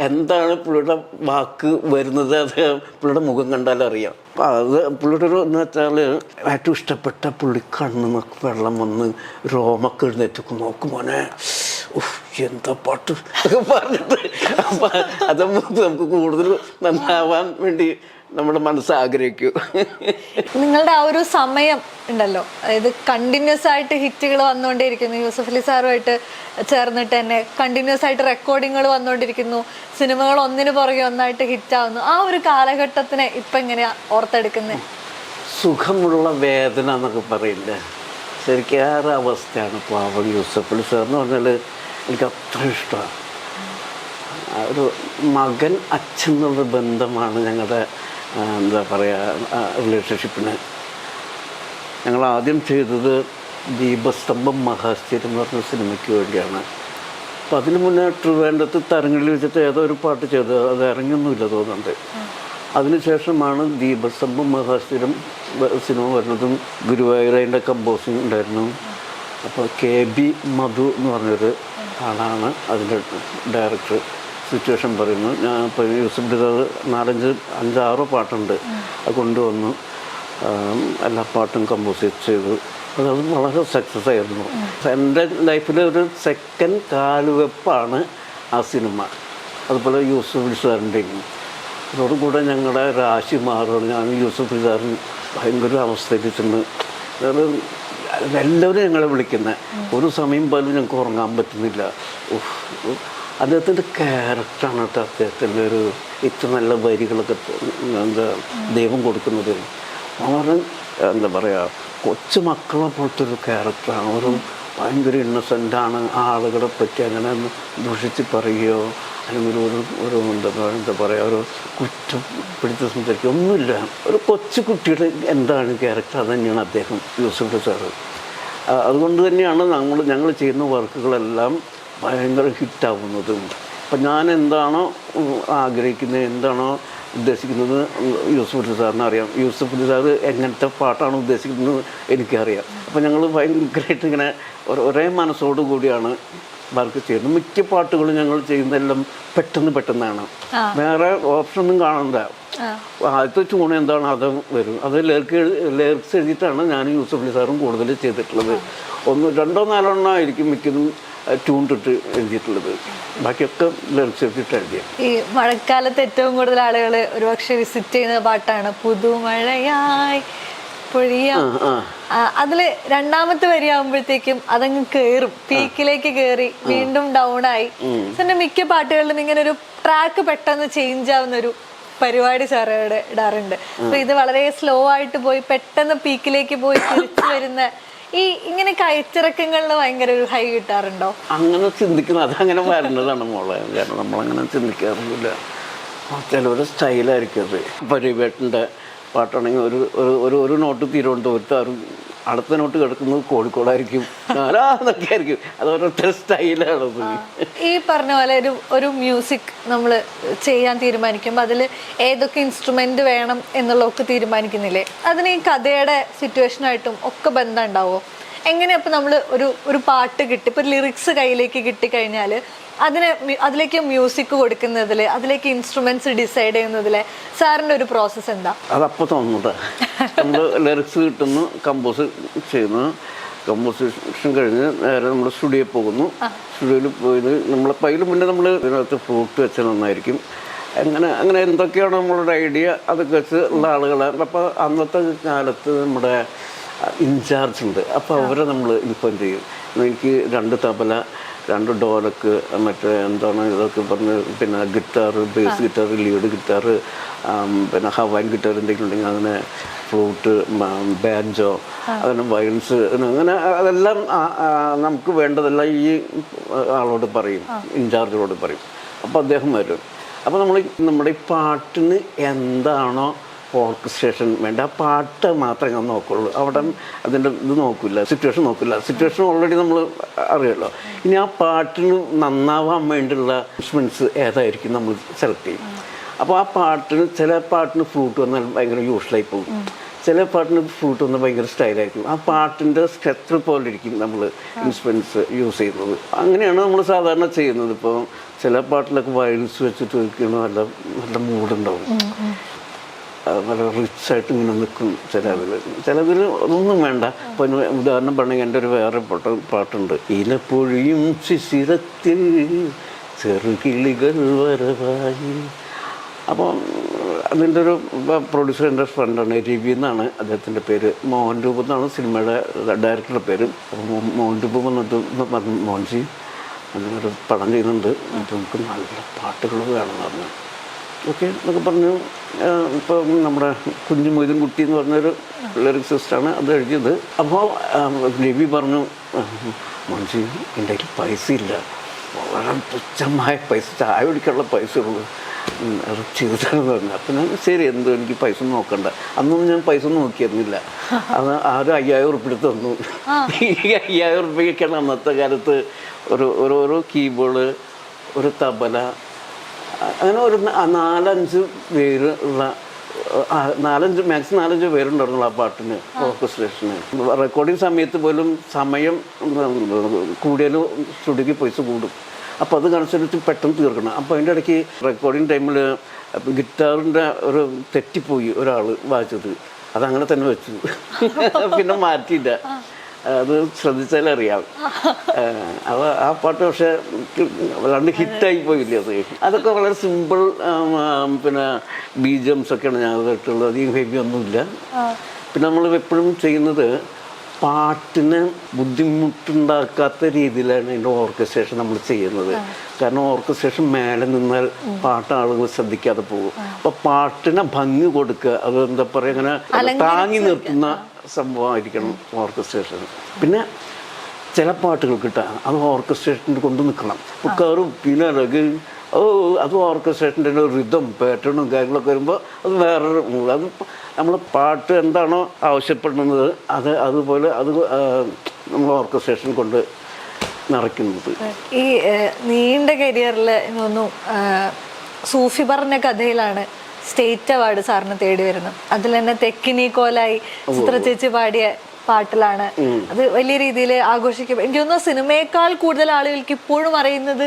എന്താണ് പുള്ളിയുടെ വാക്ക് വരുന്നത്, അത് പുള്ളിയുടെ മുഖം കണ്ടാലറിയാം. അപ്പം അത് പുള്ളിയുടെ ഒരു എന്ന് വെച്ചാൽ ഏറ്റവും ഇഷ്ടപ്പെട്ട പുള്ളി കണ്ണിന്നൊക്കെ വെള്ളം വന്ന് രോമൊക്കെ എഴുന്നേറ്റ് നോക്കും, മോനെ എന്താ പാട്ട് പറഞ്ഞിട്ട്. അപ്പം അത് നമുക്ക് കൂടുതൽ നന്നാവാൻ വേണ്ടി നമ്മുടെ മനസ്സ് ആഗ്രഹിക്കൂ. നിങ്ങളുടെ ആ ഒരു സമയം ഉണ്ടല്ലോ, അതായത് കണ്ടിന്യൂസ് ആയിട്ട് ഹിറ്റുകൾ വന്നുകൊണ്ടേയിരിക്കുന്നു, യൂസഫ് അലി സാറുമായിട്ട് ചേർന്നിട്ട് തന്നെ കണ്ടിന്യൂസ് ആയിട്ട് റെക്കോർഡിങ്ങുകൾ വന്നുകൊണ്ടിരിക്കുന്നു, സിനിമകൾ ഒന്നിനു പുറകെ ഒന്നായിട്ട് ഹിറ്റാവുന്നു. ആ ഒരു കാലഘട്ടത്തിനെ ഇപ്പം എങ്ങനെയാ ഓർത്തെടുക്കുന്നത്? സുഖമുള്ള വേദന എന്നൊക്കെ പറയില്ല, ശരിക്കും ആ ഒരു അവസ്ഥയാണ് പാവം യൂസഫ് അലി സാർ എന്ന് പറഞ്ഞാൽ. എനിക്ക് അത്ര ഇഷ്ടമാണ്. ഒരു മകൻ അച്ഛൻ എന്നുള്ള ബന്ധമാണ് ഞങ്ങളുടെ എന്താ പറയുക റിലേഷൻഷിപ്പിന്. ഞങ്ങൾ ആദ്യം ചെയ്തത് ദീപസ്തംഭം മഹാസ്ഥിരം എന്ന് പറഞ്ഞ സിനിമയ്ക്ക് വേണ്ടിയാണ്. അപ്പോൾ അതിന് മുന്നേ ട്രിവാൻഡ്രത്ത് തരങ്ങളിൽ വെച്ചിട്ട് ഏതോ ഒരു പാട്ട് ചെയ്തത്, അത് ഇറങ്ങിയൊന്നുമില്ല തോന്നുന്നുണ്ട്. അതിനുശേഷമാണ് ദീപസ്തംഭം മഹാസ്ഥിരം സിനിമ വരുന്നതും. ഗുരുവായൂരതിൻ്റെ കമ്പോസിങ് ഉണ്ടായിരുന്നു. അപ്പോൾ KB മധു എന്ന് പറഞ്ഞൊരു ആളാണ് അതിൻ്റെ ഡയറക്ടർ. സിറ്റുവേഷൻ പറയുന്നു. ഞാൻ ഇപ്പോൾ യൂസഫ് അലി സാർ 5-6 പാട്ടുണ്ട് അത് കൊണ്ടുവന്നു. എല്ലാ പാട്ടും കമ്പോസ് ചെയ്തു. അത് വളരെ സക്സസ് ആയിരുന്നു. എൻ്റെ ലൈഫിലെ ഒരു സെക്കൻഡ് കാലുവെപ്പാണ് ആ സിനിമ. അതുപോലെ യൂസഫ് അലി സാറിൻ്റെയും. അതോടുകൂടെ ഞങ്ങളുടെ രാശി മാറുകയാണ്. ഞാൻ യൂസഫ് അലി സാറിന് ഭയങ്കര അവസ്ഥയിൽ ചെന്ന് എല്ലാവരും ഞങ്ങളെ വിളിക്കുന്നത്. ഒരു സമയം പോലും ഞങ്ങൾക്ക് ഉറങ്ങാൻ പറ്റുന്നില്ല. അദ്ദേഹത്തിൻ്റെ ക്യാരക്ടറാണ് കേട്ടോ അദ്ദേഹത്തിൻ്റെ ഒരു ഇത്ര നല്ല വരികളൊക്കെ എന്താ ദൈവം കൊടുക്കുന്നത്. വളരെ എന്താ പറയുക, കൊച്ചു മക്കളെ പോലത്തെ ഒരു ക്യാരക്ടറാണ്. ഒരു ഭയങ്കര ഇന്നസെൻ്റാണ്. ആളുകളെ പറ്റി അങ്ങനെ ദൂഷിച്ച് പറയുകയോ അല്ലെങ്കിൽ ഒരു എന്താ പറയുക, ഒരു കുറ്റപ്പെടുത്തി സംസാരിക്കുക ഒന്നുമില്ല. ഒരു കൊച്ചു കുട്ടിയുടെ എന്താണ് ക്യാരക്ടർ, അത് തന്നെയാണ് അദ്ദേഹം യൂസഫ് അലി സാറ്. അതുകൊണ്ട് തന്നെയാണ് ഞങ്ങൾ ചെയ്യുന്ന വർക്കുകളെല്ലാം ഭയങ്കര ഹിറ്റാവുന്നതും. അപ്പം ഞാൻ എന്താണോ ആഗ്രഹിക്കുന്നത്, എന്താണോ ഉദ്ദേശിക്കുന്നത് യൂസഫ് അലി സാറിന് അറിയാം. യൂസഫ് അലി സാർ എങ്ങനത്തെ പാട്ടാണ് ഉദ്ദേശിക്കുന്നത് എനിക്കറിയാം. അപ്പം ഞങ്ങൾ ഭയങ്കരമായിട്ട് ഇങ്ങനെ ഒരേ മനസ്സോടു കൂടിയാണ് വർക്ക് ചെയ്യുന്നത്. മിക്ക പാട്ടുകളും ഞങ്ങൾ ചെയ്യുന്നതെല്ലാം പെട്ടെന്നാണ്. വേറെ ഓപ്ഷനൊന്നും കാണണ്ട. ആദ്യത്തെ ട്യൂൺ എന്താണ് അത് വരും. അത് ലിറിക്സ് എഴുതിയിട്ടാണ് ഞാൻ യൂസഫ് സാറും കൂടുതൽ ചെയ്തിട്ടുള്ളത്. 1, 2, 4 എണ്ണം ആയിരിക്കും മിക്കതും ട്യൂൺ ഇട്ട് എഴുതിയിട്ടുള്ളത്. ബാക്കിയൊക്കെ ലിറിക്സ് എഴുതിയിട്ട് എഴുതിയ. ഈ മഴക്കാലത്ത് ഏറ്റവും കൂടുതൽ ആളുകൾ ഒരുപക്ഷെ വിസിറ്റ് ചെയ്യുന്ന പാട്ടാണ് പുതുമഴയായി പൊഴിയാം. അതില് രണ്ടാമത്തെ വരിയാകുമ്പോഴത്തേക്കും അതങ്ങ് കേറും, പീക്കിലേക്ക് കേറി വീണ്ടും ഡൗൺ ആയി. പിന്നെ മിക്ക പാട്ടുകളിലും ഇങ്ങനെ ഒരു ട്രാക്ക് പെട്ടെന്ന് ചേഞ്ച് ആവുന്ന ഒരു പരിപാടി സാറോട് ഇടാറുണ്ട്. അപ്പൊ ഇത് വളരെ സ്ലോ ആയിട്ട് പോയി പെട്ടെന്ന് പീക്കിലേക്ക് പോയി തിരിച്ചു വരുന്ന ഇങ്ങനെ കയറ്റിറക്കങ്ങളിൽ ഭയങ്കര ഒരു ഹൈ കിട്ടാറുണ്ടോ? അങ്ങനെ ചിന്തിക്കുന്നത് അതങ്ങനെ വരുന്നതാണ് മോളെ. കാരണം നമ്മളങ്ങനെ ചിന്തിക്കാറില്ല. ചിലവരുടെ സ്റ്റൈലായിരിക്കും അത്. പരിവേട്ടൻ്റെ പാട്ടാണെങ്കിൽ ഒരു നോട്ട് തിരുവനന്തപുരത്ത്, അടുത്ത നോട്ട് കിടക്കുന്നത് കോഴിക്കോടായിരിക്കും, എന്നൊക്കെ ആയിരിക്കും. അത് ഓരോരുത്തർ സ്റ്റൈലാണത്. ഈ പറഞ്ഞ പോലെ ഒരു മ്യൂസിക് നമ്മൾ ചെയ്യാൻ തീരുമാനിക്കുമ്പോൾ അതിൽ ഏതൊക്കെ ഇൻസ്ട്രുമെന്റ് വേണം എന്നുള്ളതൊക്കെ തീരുമാനിക്കുന്നില്ലേ? അതിന് ഈ കഥയുടെ സിറ്റുവേഷനായിട്ടും ഒക്കെ ബന്ധം ഉണ്ടാവുമോ? എങ്ങനെയാ ഇപ്പം നമ്മൾ ഒരു പാട്ട് കിട്ടി, ഇപ്പം ലിറിക്സ് കയ്യിലേക്ക് കിട്ടിക്കഴിഞ്ഞാൽ അതിലേക്ക് മ്യൂസിക് കൊടുക്കുന്നതിൽ, അതിലേക്ക് ഇൻസ്ട്രുമെന്റ്സ് ഡിസൈഡ് ചെയ്യുന്നതിൽ സാറിന്റെ ഒരു പ്രോസസ്സ് എന്താ? അതപ്പോൾ തോന്നുന്നത് നമ്മൾ ലിറിക്സ് കിട്ടുന്നു, കമ്പോസ് ചെയ്യുന്നു, കമ്പോസിഷൻ കഴിഞ്ഞ് നേരെ നമ്മൾ സ്റ്റുഡിയോയിൽ പോകുന്നു. സ്റ്റുഡിയോയിൽ പോയത് നമ്മളെ പയ്യിൽ മുന്നേ നമ്മൾ ഇതിനകത്ത് ഫ്രൂട്ട് വെച്ചാൽ നന്നായിരിക്കും. അങ്ങനെ എന്തൊക്കെയാണ് നമ്മളുടെ ഐഡിയ അതൊക്കെ വെച്ച് ഉള്ള ആളുകളാണ്. അപ്പോൾ അന്നത്തെ കാലത്ത് നമ്മുടെ ഇൻചാർജ് ഉണ്ട്. അപ്പോൾ അവരെ നമ്മൾ ഇൻഫോം ചെയ്യും. എനിക്ക് 2 തബല, 2 ഡോലക്ക്, മറ്റേ എന്താണ് ഇതൊക്കെ പറഞ്ഞ്, പിന്നെ guitar, base guitar, lead guitar, പിന്നെ ഹവാൻ ഗിറ്റാർ എന്തെങ്കിലും ഉണ്ടെങ്കിൽ അങ്ങനെ, ഫ്ലൂട്ട്, ബാൻജോ, അങ്ങനെ വയലിൻസ്, അങ്ങനെ അതെല്ലാം നമുക്ക് വേണ്ടതെല്ലാം ഈ ആളോട് പറയും, ഇൻചാർജിനോട് പറയും. അപ്പോൾ അദ്ദേഹം വരും. അപ്പോൾ നമ്മുടെ ഈ പാട്ടിന് എന്താണോ ഓർക്കസ്ട്രേഷൻ വേണ്ട, ആ പാട്ട് മാത്രമേ ഞാൻ നോക്കുള്ളൂ. അവിടെ അതിൻ്റെ ഇത് നോക്കില്ല, സിറ്റുവേഷൻ നോക്കില്ല. സിറ്റുവേഷൻ ഓൾറെഡി നമ്മൾ അറിയാമല്ലോ. ഇനി ആ പാട്ടിന് നന്നാവാൻ വേണ്ടിയുള്ള ഇൻസ്ട്രുമെൻറ്റ്സ് ഏതായിരിക്കും നമ്മൾ സെലക്ട് ചെയ്യും. അപ്പോൾ ആ ചില പാട്ടിന് ഫ്ലൂട്ട് വന്നാൽ ഭയങ്കര യൂഷ്വലായി പോകും, ചില പാട്ടിന് ഫ്ലൂട്ട് വന്നാൽ ഭയങ്കര സ്റ്റൈലായിരിക്കും. ആ പാട്ടിൻ്റെ സ്ട്രക്ചർ പോലെ ഇരിക്കും നമ്മൾ ഇൻസ്ട്രുമെൻറ്റ്സ് യൂസ് ചെയ്യുന്നത്. അങ്ങനെയാണ് നമ്മൾ സാധാരണ ചെയ്യുന്നത്. ഇപ്പോൾ ചില പാട്ടിലൊക്കെ വയലിൻസ് വെച്ചിട്ട് വയ്ക്കണം, നല്ല മൂഡുണ്ടാവും, നല്ല റിച്ചായിട്ട് ഇങ്ങനെ നിൽക്കും. ചിലതിൽ ഒന്നും വേണ്ട. ഇപ്പോൾ ഉദാഹരണം പറഞ്ഞെങ്കിൽ എൻ്റെ ഒരു വേറെ പാട്ടുണ്ട്, ഇലപ്പൊഴിയും ശിശിരത്തിൽ ചെറുകിളികൾ വരവായി. അപ്പോൾ അതിൻ്റെ ഒരു പ്രൊഡ്യൂസർ എൻ്റെ ഫ്രണ്ടാണ്, രവി എന്നാണ് അദ്ദേഹത്തിൻ്റെ പേര്. മോഹൻ രൂപം എന്നാണ് സിനിമയുടെ ഡയറക്ടറുടെ പേര്. അപ്പോൾ മോഹൻ രൂപം വന്നിട്ട് പറഞ്ഞു, മോഹൻജി അതിനൊരു പടം ചെയ്യുന്നുണ്ട്, നമുക്ക് നല്ല പാട്ടുകൾ വേണമെന്ന് പറഞ്ഞു. ഓക്കെ എന്നൊക്കെ പറഞ്ഞു. ഇപ്പോൾ നമ്മുടെ കുഞ്ഞു മൊയ്തീൻ കുട്ടി എന്ന് പറഞ്ഞൊരു ലിറിക്സിസ്റ്റാണ് അത് എഴുതിയത്. അപ്പോൾ രവി പറഞ്ഞു, മോൻജി എൻ്റെ കയ്യിൽ പൈസ ഇല്ല, വളരെ തുച്ഛമായ പൈസ, ചായ കുടിക്കാനുള്ള പൈസ ഉള്ളൂ, അത് ചെയ്തിട്ടാണെന്ന് പറഞ്ഞു. അപ്പം ഞാൻ ശരി, എന്തോ എനിക്ക് പൈസ നോക്കണ്ട. അന്നൊന്നും ഞാൻ പൈസ ഒന്നും നോക്കിയിരുന്നില്ല. അത് ഒരു 5000 ഉറുപ്പിക എടുത്ത് തന്നു. ഈ 5000 ഉറുപ്പികയ്ക്കാണ് അന്നത്തെ കാലത്ത് ഒരു കീബോർഡ്, ഒരു തബല, അങ്ങനെ ഒരു 4-5 പേര് ഉള്ള, 4-5 പേരുണ്ടായിരുന്നുള്ളൂ ആ പാട്ടിന്, ഓർക്കസ്ട്രേഷന്. റെക്കോർഡിങ് സമയത്ത് പോലും സമയം കൂടിയാലും സ്റ്റുഡിയോക്ക് പൈസ കൂടും. അപ്പോൾ അത് കണക്കനുസരിച്ച് പെട്ടെന്ന് തീർക്കണം. അപ്പോൾ അതിൻ്റെ ഇടയ്ക്ക് റെക്കോർഡിങ് ടൈമിൽ ഗിറ്റാറിൻ്റെ ഒരു തെറ്റിപ്പോയി ഒരാൾ വായിച്ചത്, അതങ്ങനെ തന്നെ വെച്ചു, പിന്നെ മാറ്റിയില്ല. അത് ശ്രദ്ധിച്ചാലറിയാം. അപ്പോൾ ആ പാട്ട് പക്ഷേ വല്ലാണ്ട് ഹിറ്റായി പോയില്ലേ അത്. അതൊക്കെ വളരെ സിമ്പിൾ പിന്നെ ബീജംസ് ഒക്കെയാണ് ഞാൻ കേട്ടുള്ളത്, അധികം ഹെവി ഒന്നുമില്ല. പിന്നെ നമ്മൾ എപ്പോഴും ചെയ്യുന്നത് പാട്ടിന് ബുദ്ധിമുട്ടുണ്ടാക്കാത്ത രീതിയിലാണ് അതിൻ്റെ ഓർക്കസ്ട്രേഷൻ നമ്മൾ ചെയ്യുന്നത്. കാരണം ഓർക്കസ്ട്രേഷൻ മേലെ നിന്നാൽ പാട്ട് ആളുകൾ ശ്രദ്ധിക്കാതെ പോകും. അപ്പോൾ പാട്ടിനെ ഭംഗി കൊടുക്കുക, അത് എന്താ പറയുക, ഇങ്ങനെ താങ്ങി നിർത്തുന്ന സംഭവമായിരിക്കണം ഓർക്കസ്ട്രേഷൻ. പിന്നെ ചില പാട്ടുകൾ കിട്ടാൻ അത് ഓർക്കസ്ട്രേഷൻ്റെ കൊണ്ട് നിൽക്കണം. കറും പിന്നെ അത് ഓർക്കസ്ട്രേഷൻ്റെ റിതം പാറ്റേണും കാര്യങ്ങളൊക്കെ വരുമ്പോൾ അത് വേറൊരു, അത് നമ്മൾ പാട്ട് എന്താണോ ആവശ്യപ്പെടുന്നത് അതുപോലെ അത് നമ്മൾ ഓർക്കസ്ട്രേഷൻ കൊണ്ട് നിറയ്ക്കുന്നത്. ഈ നീണ്ട കരിയറിൽ ഒന്നും സൂഫി പറഞ്ഞ കഥയിലാണ് സ്റ്റേറ്റ് അവാർഡ് സാറിന് തേടി വരുന്നത്. അതിൽ തന്നെ തെക്കിനി കോലായി ചിത്ര ചേച്ചി പാടിയ പാട്ടിലാണ് അത് വലിയ രീതിയിൽ ആഘോഷിക്കും. എനിക്ക് തോന്നുന്നു സിനിമയേക്കാൾ കൂടുതൽ ആളുകൾക്ക് ഇപ്പോഴും അറിയുന്നത്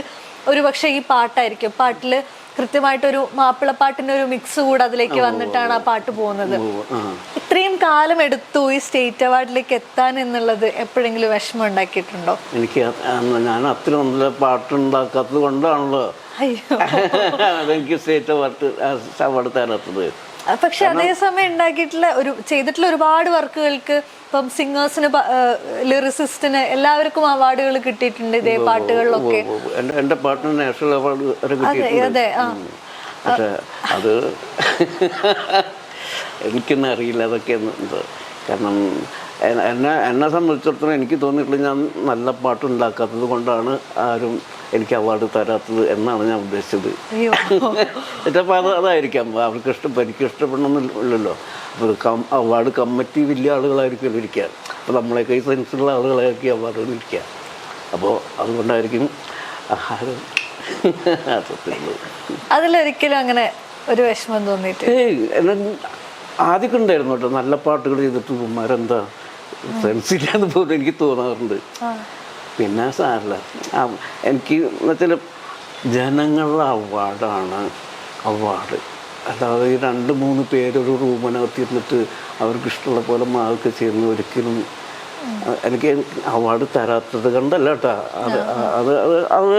ഒരു പക്ഷേ ഈ പാട്ടായിരിക്കും. പാട്ടില് കൃത്യമായിട്ടൊരു മാപ്പിളപ്പാട്ടിന്റെ ഒരു മിക്സ് കൂടെ അതിലേക്ക് വന്നിട്ടാണ് ആ പാട്ട് പോകുന്നത്. ഇത്രയും കാലം എടുത്തു ഈ സ്റ്റേറ്റ് അവാർഡിലേക്ക് എത്താൻ എന്നുള്ളത് എപ്പോഴെങ്കിലും വിഷമം ഉണ്ടാക്കിയിട്ടുണ്ടോ? എനിക്ക് ഞാൻ അത്ര നല്ല പാട്ടുണ്ടാക്കാത്തത് കൊണ്ടാണല്ലോ എനിക്ക് സ്റ്റേറ്റ് അവാർഡ് തരാത്തത്. പക്ഷെ അതേസമയം ചെയ്തിട്ടുള്ള ഒരുപാട് വർക്കുകൾക്ക് ഇപ്പം സിംഗേഴ്സിന്, ലിറിസിസ്റ്റിന് എല്ലാവർക്കും അവാർഡുകൾ കിട്ടിയിട്ടുണ്ട് ഇതേ പാട്ടുകളിലൊക്കെ. എന്റെ പാട്ടിന് നാഷണൽ അവാർഡ് വരെ കിട്ടിയിട്ടുണ്ട്. പക്ഷെ അത് എനിക്കൊന്നും അറിയില്ല അതൊക്കെ. കാരണം എന്നെ സംബന്ധിച്ചിടത്തോളം എനിക്ക് തോന്നിയിട്ടുള്ള ഞാൻ നല്ല പാട്ടുണ്ടാക്കാത്തത് കൊണ്ടാണ് ആരും എനിക്ക് അവാർഡ് തരാത്തത് എന്നാണ് ഞാൻ ഉദ്ദേശിച്ചത്. ചിലപ്പോൾ അതായിരിക്കാം അവർക്ക് എനിക്ക് ഇഷ്ടപ്പെടണമെന്നില്ലല്ലോ. അപ്പോൾ അവാർഡ് കമ്മിറ്റി വലിയ ആളുകളായിരിക്കും ഇരിക്കുക. അപ്പോൾ നമ്മളെയൊക്കെ ഈ സെൻസുള്ള ആളുകളായിരിക്കും അവാർഡ് ഇരിക്കുക. അപ്പോൾ അതുകൊണ്ടായിരിക്കും അതിലൊരിക്കലും അങ്ങനെ ഒരു വിഷമം തോന്നിയിട്ട് ആദ്യമൊക്കെ ഉണ്ടായിരുന്നു കേട്ടോ. നല്ല പാട്ടുകൾ ചെയ്തിട്ട് ഉമ്മാരെന്താ സെൻസില്ലാന്ന് പോലും എനിക്ക് തോന്നാറുണ്ട്. പിന്നെ സാറില്ല, എനിക്ക് എന്നുവെച്ചാൽ ജനങ്ങളുടെ അവാർഡാണ് അവാർഡ്. അല്ലാതെ ഈ 2-3 പേരൊരു റൂമിനകത്തിരുന്നിട്ട് അവർക്ക് ഇഷ്ടമുള്ള പോലെ മാർക്ക് ചെയ്യുന്ന ഒരിക്കലും എനിക്ക് അവാർഡ് തരാത്തത് കണ്ടല്ല കേട്ടോ. അത്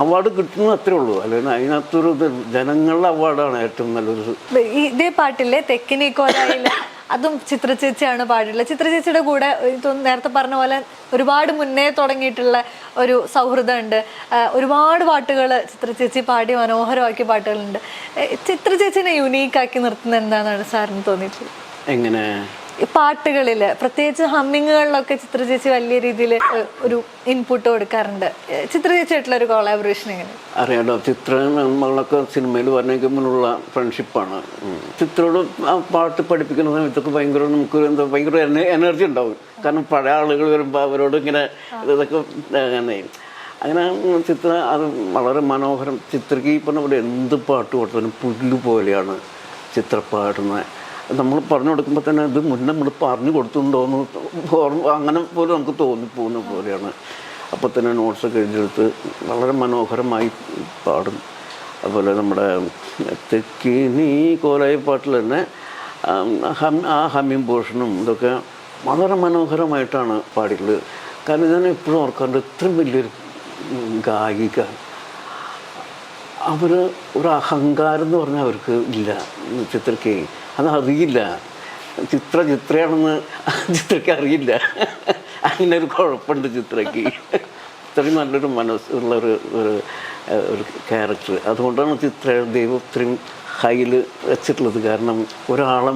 അവാർഡ് കിട്ടുന്നത് അത്രേ ഉള്ളൂ. അല്ലെങ്കിൽ അതിനകത്തൊരു ജനങ്ങളുടെ അവാർഡാണ് ഏറ്റവും നല്ലൊരു. ഇതേ പാട്ടില്ലേ തെക്കിനി കോലായില്ല, അതും ചിത്ര ചേച്ചിയാണ് പാടില്ല. ചിത്ര ചേച്ചിയുടെ കൂടെ നേരത്തെ പറഞ്ഞ പോലെ ഒരുപാട് മുന്നേ തുടങ്ങിയിട്ടുള്ള ഒരു സൗഹൃദം ഉണ്ട്. ഒരുപാട് പാട്ടുകൾ ചിത്ര ചേച്ചി പാടി മനോഹരമാക്കിയ പാട്ടുകളുണ്ട്. ചിത്ര ചേച്ചിനെ യുണീക്കാക്കി നിർത്തുന്നത് എന്താണെന്നാണ് സാറിന് തോന്നിയിട്ടുള്ളത്? എങ്ങനെ? പാട്ടുകളിൽ പ്രത്യേകിച്ച് ഹമ്മിങ്ങുകളിലൊക്കെ ചിത്ര ചേച്ചി വലിയ രീതിയിൽ ഒരു ഇൻപുട്ട് കൊടുക്കാറുണ്ട്. ചിത്ര ചേച്ചിയായിട്ടുള്ള ഒരു കൊളാബറേഷൻ എങ്ങനെ? അറിയാലോ, ചിത്ര നമ്മളൊക്കെ സിനിമയിൽ പറഞ്ഞേക്കുമ്പോഴുള്ള ഫ്രണ്ട്ഷിപ്പാണ്. ചിത്രയോട് പാട്ട് പഠിപ്പിക്കുന്ന സമയത്തൊക്കെ ഭയങ്കര എനർജി ഉണ്ടാവും. കാരണം പഴയ ആളുകൾ വരുമ്പോൾ അവരോട് ഇങ്ങനെ ഇതൊക്കെ അങ്ങനെ ചിത്ര അത് വളരെ മനോഹരം. ചിത്രയ്ക്ക് ഈ പറഞ്ഞ പോലെ എന്ത് പാട്ട് കൊടുത്താലും പുല്ല് പോലെയാണ് ചിത്ര പാടുന്നത്. നമ്മൾ പറഞ്ഞു കൊടുക്കുമ്പോൾ തന്നെ ഇത് മുന്നേ നമ്മൾ പറഞ്ഞു കൊടുത്തിട്ടുണ്ടോയെന്ന് അങ്ങനെ പോലും നമുക്ക് തോന്നിപ്പോകുന്ന പോലെയാണ്. അപ്പോൾ തന്നെ നോട്ട്സൊക്കെ എഴുതിയെടുത്ത് വളരെ മനോഹരമായി പാടും. അതുപോലെ നമ്മുടെ തെക്കിനി കോലായി പാട്ടിൽ തന്നെ ആ ഹമ്മിങ് പോർഷനും ഇതൊക്കെ വളരെ മനോഹരമായിട്ടാണ് പാടിയിട്ടുള്ളത്. കാരണം ഞാൻ എപ്പോഴും ഓർക്കാറുണ്ട്, ഇത്രയും വലിയൊരു ഗായിക, അവർ ഒരു അഹങ്കാരം എന്ന് പറഞ്ഞാൽ അവർക്ക് ഇല്ല. ചിത്രയ്ക്ക് അതറിയില്ല. ചിത്രയാണെന്ന് ചിത്രയ്ക്ക് അറിയില്ല. അങ്ങനെ ഒരു കുഴപ്പമുണ്ട് ചിത്രയ്ക്ക്. ഇത്രയും നല്ലൊരു മനസ്സുള്ള ഒരു ക്യാരക്ടർ. അതുകൊണ്ടാണ് ദൈവം ഇത്രയും ഹൈയിൽ വെച്ചിട്ടുള്ളത്. കാരണം ഒരാളെ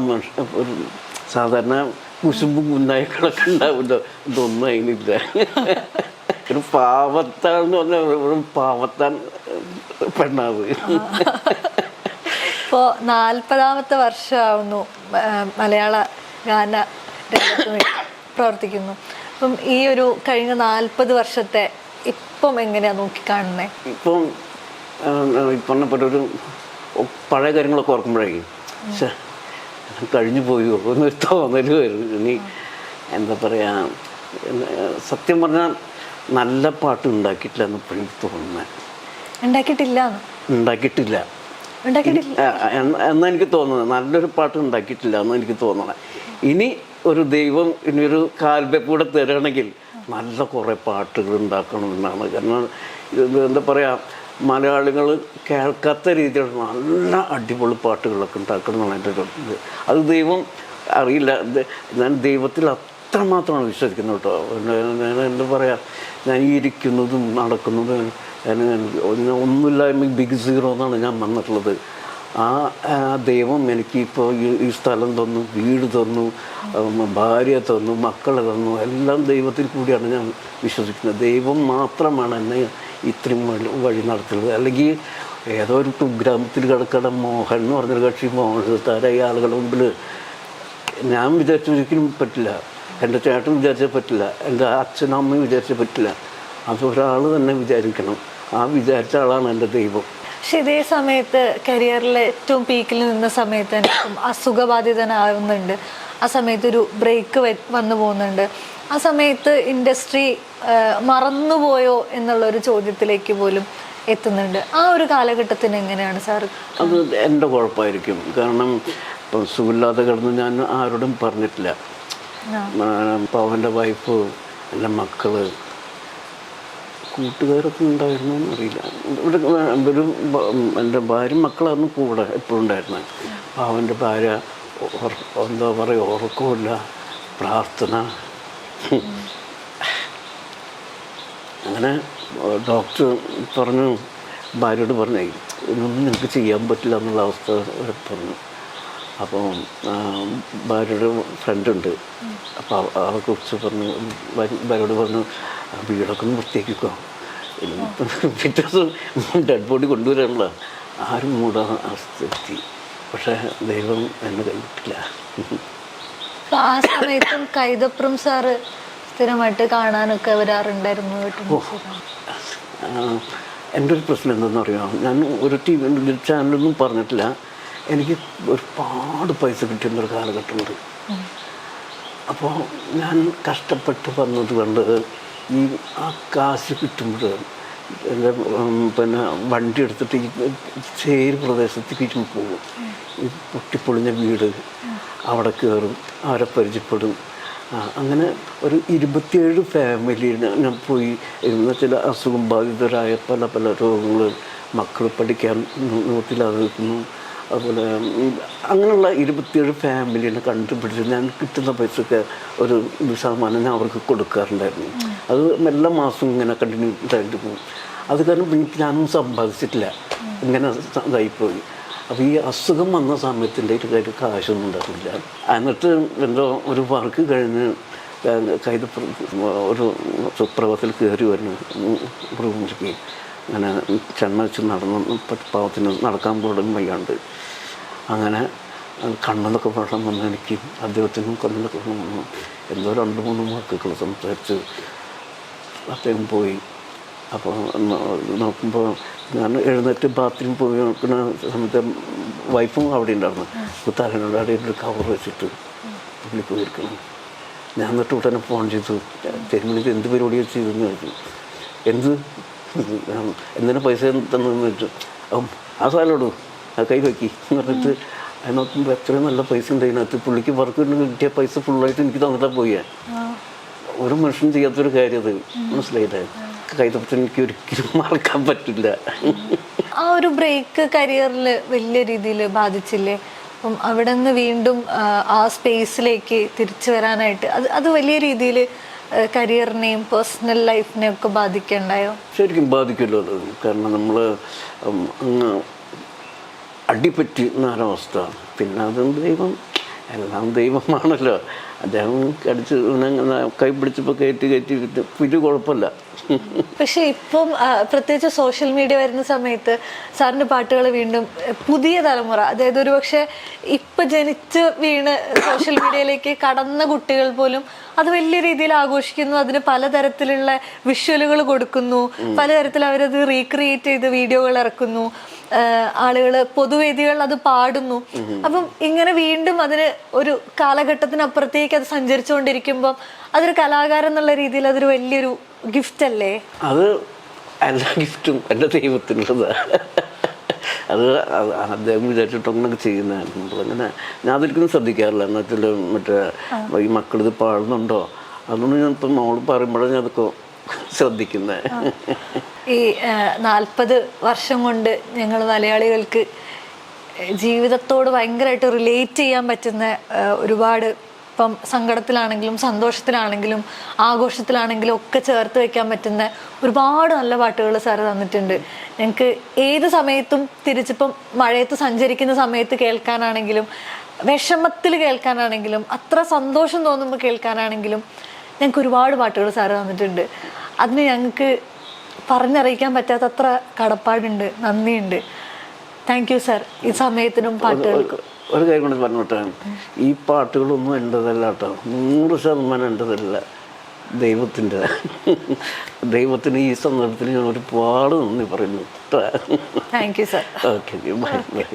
ഒരു സാധാരണ കുശുമ്പും കുന്നായ്ക്കളൊക്കെ ഉണ്ടാവില്ലോ, ഇതൊന്നും അതിനില്ല. ഒരു പാവത്താന്ന് പറഞ്ഞാൽ ഒരു പാവത്താൻ പെണ്ണാവ്. ഇപ്പോൾ 40ാമത്തെ വർഷമാവുന്നു മലയാള ഗാന രംഗത്ത് പ്രവർത്തിക്കുന്നു. അപ്പം ഈ ഒരു കഴിഞ്ഞ 40 വർഷത്തെ ഇപ്പം എങ്ങനെയാണ് നോക്കിക്കാണുന്നത്? ഇപ്പം പറഞ്ഞപ്പോഴൊരു പഴയ കാര്യങ്ങളൊക്കെ ഓർക്കുമ്പോഴേ കഴിഞ്ഞു പോയോ എന്നൊരു തോന്നൽ വരും. ഇനി എന്താ പറയുക, സത്യം പറഞ്ഞാൽ നല്ല പാട്ട് ഉണ്ടാക്കിയിട്ടില്ല എന്ന് ഇപ്പോഴും തോന്നുന്നത്. ഉണ്ടാക്കിയിട്ടില്ല എന്നാ എനിക്ക് തോന്നുന്നത്. നല്ലൊരു പാട്ട് ഉണ്ടാക്കിയിട്ടില്ല എന്ന് എനിക്ക് തോന്നണം. ഇനി ഒരു ദൈവം ഇനിയൊരു കാൽവെപ്പ് കൂടെ തരുകയാണെങ്കിൽ നല്ല കുറേ പാട്ടുകൾ ഉണ്ടാക്കണം എന്നാണ്. കാരണം എന്താ പറയുക, മലയാളികൾ കേൾക്കാത്ത രീതിയിലുള്ള നല്ല അടിപൊളി പാട്ടുകളൊക്കെ ഉണ്ടാക്കണം എന്നാണ് എൻ്റെ ഒരു ഇത്. അത് ദൈവം അറിയില്ല, ഞാൻ ദൈവത്തിൽ അത്രമാത്രമാണ് വിശ്വസിക്കുന്നത് കേട്ടോ. എന്താ പറയുക, ഞാൻ ഈ ഇരിക്കുന്നതും നടക്കുന്നതും ഒന്നുമില്ലായ്മ ബിഗ് സീറോ എന്നാണ് ഞാൻ വന്നിട്ടുള്ളത്. ആ ദൈവം എനിക്കിപ്പോൾ ഈ സ്ഥലം തന്നു, വീട് തന്നു, ഭാര്യ തന്നു, മക്കളെ തന്നു, എല്ലാം ദൈവത്തിൽ കൂടിയാണ് ഞാൻ വിശ്വസിക്കുന്നത്. ദൈവം മാത്രമാണ് എന്നെ ഇത്രയും വഴി നടത്തുന്നത്. അല്ലെങ്കിൽ ഏതോ ഒരു കുഗ്രാമത്തിൽ കിടക്കണ മോഹൻ എന്ന് പറഞ്ഞൊരു കക്ഷി മോഹൻത്താര ഈ ആളുകളുടെ മുമ്പിൽ ഞാൻ വിചാരിച്ചൊരിക്കലും പറ്റില്ല. എൻ്റെ ചേട്ടൻ വിചാരിച്ചാൽ പറ്റില്ല, എൻ്റെ അച്ഛനും അമ്മയും വിചാരിച്ചാൽ പറ്റില്ല. അതൊരാൾ തന്നെ വിചാരിക്കണം. ആ വിചാരിച്ച ആളാണ് എൻ്റെ ദൈവം. പക്ഷെ ഇതേ സമയത്ത് കരിയറിലെ ഏറ്റവും പീക്കിൽ നിന്ന സമയത്ത് എനിക്കും അസുഖബാധിതനാവുന്നുണ്ട്. ആ സമയത്ത് ഒരു ബ്രേക്ക് വന്നു പോകുന്നുണ്ട്. ആ സമയത്ത് ഇൻഡസ്ട്രി മറന്നുപോയോ എന്നുള്ളൊരു ചോദ്യത്തിലേക്ക് പോലും എത്തുന്നുണ്ട്. ആ ഒരു കാലഘട്ടത്തിന് എങ്ങനെയാണ് സാർ? അത് എൻ്റെ കുഴപ്പമായിരിക്കും. കാരണം ഇപ്പം സുഖമില്ലാതെ കിടന്ന് ഞാൻ ആരോടും പറഞ്ഞിട്ടില്ല. അപ്പോൾ അവൻ്റെ വൈഫ്, എൻ്റെ മക്കള്, കൂട്ടുകാരൊക്കെ ഉണ്ടായിരുന്നു എന്നറിയില്ല. ഒരു എൻ്റെ ഭാര്യ മക്കളായിരുന്നു കൂടെ എപ്പോഴും ഉണ്ടായിരുന്നത്. അപ്പോൾ അവൻ്റെ ഭാര്യ എന്താ പറയുക, ഉറക്കമില്ല, പ്രാർത്ഥന. അങ്ങനെ ഡോക്ടർ പറഞ്ഞു, ഭാര്യയോട് പറഞ്ഞു, ഇതൊന്നും നിങ്ങൾക്ക് ചെയ്യാൻ പറ്റില്ല എന്നുള്ള അവസ്ഥ പറഞ്ഞു. അപ്പോൾ ഭാര്യയുടെ ഫ്രണ്ടുണ്ട്, അപ്പോൾ അവളെ കുറിച്ച് പറഞ്ഞു, ഭാര്യയോട് പറഞ്ഞു, വീടൊക്കെ ഒന്ന് വൃത്തിയാക്കിക്കോ, പിറ്റേ ദിവസം ഡെഡ് ബോഡി കൊണ്ടുവരാനുള്ള ആരും മൂടാൻ അവസ്ഥ എത്തി. പക്ഷേ ദൈവം എന്നെ കൈവിട്ടില്ല. ആ സമയത്തും കൈതപ്രം സാറ് സ്ഥിരമായിട്ട് കാണാനൊക്കെ വരാറുണ്ടായിരുന്നു. എൻ്റെ ഒരു പ്രശ്നം എന്താണെന്ന് അറിയാം, ഞാൻ ഒരു TV ചാനലൊന്നും പറഞ്ഞിട്ടില്ല. എനിക്ക് ഒരുപാട് പൈസ കിട്ടുന്നൊരു കാലഘട്ടമുണ്ട്. അപ്പോൾ ഞാൻ കഷ്ടപ്പെട്ട് വന്നത് കൊണ്ട് ഈ ആ കാശ് കിട്ടുമ്പോൾ എൻ്റെ പിന്നെ വണ്ടി എടുത്തിട്ട് ഈ ചേരി പ്രദേശത്തേക്ക് പോകും. ഈ പൊട്ടിപ്പൊളിഞ്ഞ വീട് അവിടെ കയറും, അവരെ പരിചയപ്പെടും. അങ്ങനെ ഒരു 27 ഫാമിലിയിൽ ഞാൻ പോയി. ചില അസുഖം ബാധിതരായ പല പല രോഗങ്ങൾ, മക്കൾ പഠിക്കാൻ നോട്ടിലാതെ നിൽക്കുന്നു, അതുപോലെ അങ്ങനെയുള്ള 27 ഫാമിലിനെ കണ്ടുപിടിച്ച് ഞാൻ കിട്ടുന്ന പൈസയൊക്കെ ഒരു ശതമാനം ഞാൻ അവർക്ക് കൊടുക്കാറുണ്ടായിരുന്നു. അത് എല്ലാ മാസവും ഇങ്ങനെ കണ്ടിന്യൂ ആയിട്ട് പോകും. അത് കാരണം എനിക്ക് ഞാനൊന്നും സമ്പാദിച്ചിട്ടില്ല, ഇങ്ങനെ ഇതായിപ്പോയി. അപ്പോൾ ഈ അസുഖം വന്ന സമയത്തിൻ്റെ ഒരു കാര്യം കാശൊന്നും ഉണ്ടാവില്ല. എന്നിട്ട് എന്തോ ഒരു വർക്ക് കഴിഞ്ഞ് ഒരു സുപ്രഭാതത്തിൽ കയറി വരുന്നു റൂമിലേക്ക്. അങ്ങനെ ചെണ്ണ വെച്ച് നടന്നു, പാവത്തിന് നടക്കാൻ പോലും വയ്യാണ്ട്. അങ്ങനെ കണ്ണിലൊക്കെ വെള്ളം വന്നു. എനിക്ക് അദ്ദേഹത്തിനും കണ്ണിലൊക്കെ വെള്ളം വന്നു. എന്തോ 2-3 വാക്കുകൾ സംസാരിച്ച് അദ്ദേഹം പോയി. അപ്പോൾ നോക്കുമ്പോൾ ഞാൻ എഴുന്നേറ്റ് ബാത്റൂം പോയി നോക്കുന്ന സമയത്ത് വൈഫും അവിടെ ഉണ്ടായിരുന്നു. തലനോട് അവിടെ ഒരു കവർ വെച്ചിട്ട് പുള്ളി പോയിരിക്കണം. ഞാൻ എന്നിട്ട് ഉടനെ ഫോൺ ചെയ്തു, തെരുമണിക്ക് എന്ത് പരിപാടിയാണ് ചെയ്തെന്ന് ചോദിച്ചു. എന്തിനാ പൈസ തന്നെന്ന് ചോദിച്ചു. ആ സാലോടു ആ കൈ വയ്ക്കി എന്ന് പറഞ്ഞിട്ട് അത് നോക്കുമ്പോൾ എത്രയും നല്ല പൈസ ഉണ്ട് അതിനകത്ത്. പുള്ളിക്ക് വർക്ക് കിട്ടിയ പൈസ ഫുള്ളായിട്ട് എനിക്ക് തന്നിട്ടാ പോയേ. ഒരു മനുഷ്യൻ ചെയ്യാത്തൊരു കാര്യം അത്, മനസ്സിലായില്ലേ? കൈതപ്പത്തിന് എനിക്ക് ഒരിക്കലും മറക്കാൻ പറ്റില്ല. ആ ഒരു ബ്രേക്ക് കരിയറിൽ വലിയ രീതിയിൽ ബാധിച്ചില്ലേ? അപ്പം അവിടെ നിന്ന് വീണ്ടും ആ സ്പേസിലേക്ക് തിരിച്ചു വരാനായിട്ട് അത് വലിയ രീതിയിൽ കരിയറിനെയും പേഴ്സണൽ ലൈഫിനെയും ഒക്കെ ബാധിക്കണ്ടായോ? ശരിക്കും ബാധിക്കുമല്ലോ അത്. കാരണം നമ്മൾ അങ്ങ് അടിപ്പറ്റി എന്നൊരവസ്ഥ. പിന്നെ അതും ദൈവം, എല്ലാം ദൈവമാണല്ലോ. അദ്ദേഹം കടിച്ച് കൈ പിടിച്ചപ്പോൾ കയറ്റി പിന്നെ കുഴപ്പമില്ല. പക്ഷെ ഇപ്പം പ്രത്യേകിച്ച് സോഷ്യൽ മീഡിയ വരുന്ന സമയത്ത് സാറിൻ്റെ പാട്ടുകൾ വീണ്ടും പുതിയ തലമുറ, അതായത് ഒരു പക്ഷെ ഇപ്പം ജനിച്ച് വീണ് സോഷ്യൽ മീഡിയയിലേക്ക് കടന്ന കുട്ടികൾ പോലും അത് വലിയ രീതിയിൽ ആഘോഷിക്കുന്നു. അതിന് പലതരത്തിലുള്ള വിഷ്വലുകൾ കൊടുക്കുന്നു, പലതരത്തിൽ അവരത് റീക്രിയേറ്റ് ചെയ്ത് വീഡിയോകൾ ഇറക്കുന്നു, ആളുകൾ പൊതുവേദികൾ അത് പാടുന്നു. അപ്പം ഇങ്ങനെ വീണ്ടും അതിന് ഒരു കാലഘട്ടത്തിനപ്പുറത്തേക്ക് അത് സഞ്ചരിച്ചുകൊണ്ടിരിക്കുമ്പം അതൊരു കലാകാരൻ എന്നുള്ള രീതിയിൽ അതൊരു വലിയൊരു ഗിഫ്റ്റ് അല്ലേ? അത് എല്ലാ ഗിഫ്റ്റും എൻ്റെ ദൈവത്തിനുള്ളതാണ്. അത് അദ്ദേഹം വിചാരിച്ചിട്ടൊക്കെ ചെയ്യുന്നതാണ്. അങ്ങനെ ഞാൻ അതൊരിക്കലും ശ്രദ്ധിക്കാറില്ല. എന്നുവെച്ചാൽ മറ്റേ ഈ മക്കളിത് പാടുന്നുണ്ടോ അതൊന്നും ഞാൻ ഇപ്പം മോള് പറയുമ്പോഴാണ് ഞാൻ അതൊക്കെ ശ്രദ്ധിക്കുന്നത്. ഈ 40 വർഷം കൊണ്ട് ഞങ്ങൾ മലയാളികൾക്ക് ജീവിതത്തോട് ഭയങ്കരമായിട്ട് റിലേറ്റ് ചെയ്യാൻ പറ്റുന്ന ഒരുപാട്, ഇപ്പം സങ്കടത്തിലാണെങ്കിലും സന്തോഷത്തിലാണെങ്കിലും ആഘോഷത്തിലാണെങ്കിലും ഒക്കെ ചേർത്ത് വെക്കാൻ പറ്റുന്ന ഒരുപാട് നല്ല പാട്ടുകൾ സാറ് തന്നിട്ടുണ്ട്. ഞങ്ങൾക്ക് ഏത് സമയത്തും തിരിച്ചിപ്പം മഴയത്ത് സഞ്ചരിക്കുന്ന സമയത്ത് കേൾക്കാനാണെങ്കിലും വിഷമത്തിൽ കേൾക്കാനാണെങ്കിലും അത്ര സന്തോഷം തോന്നുമ്പോൾ കേൾക്കാനാണെങ്കിലും ഞങ്ങൾക്ക് ഒരുപാട് പാട്ടുകൾ സാറ് തന്നിട്ടുണ്ട്. അതിന് ഞങ്ങൾക്ക് പറഞ്ഞറിയിക്കാൻ പറ്റാത്തത്ര കടപ്പാടുണ്ട്, നന്ദിയുണ്ട്. Thank you sir. ഈ സമയത്തിനും പാട്ടുകൾക്കും ഒരു കാര്യം കൊണ്ട് പറഞ്ഞോട്ടെ, ഈ പാട്ടുകളൊന്നും എൻ്റെതല്ല കേട്ടോ, 100% എൻ്റെതല്ല, ദൈവത്തിൻ്റെ. ദൈവത്തിന് ഈ സന്ദർഭത്തിൽ ഞാൻ ഒരുപാട് നന്ദി പറയുന്നു. Thank you sir. Okay, bye bye.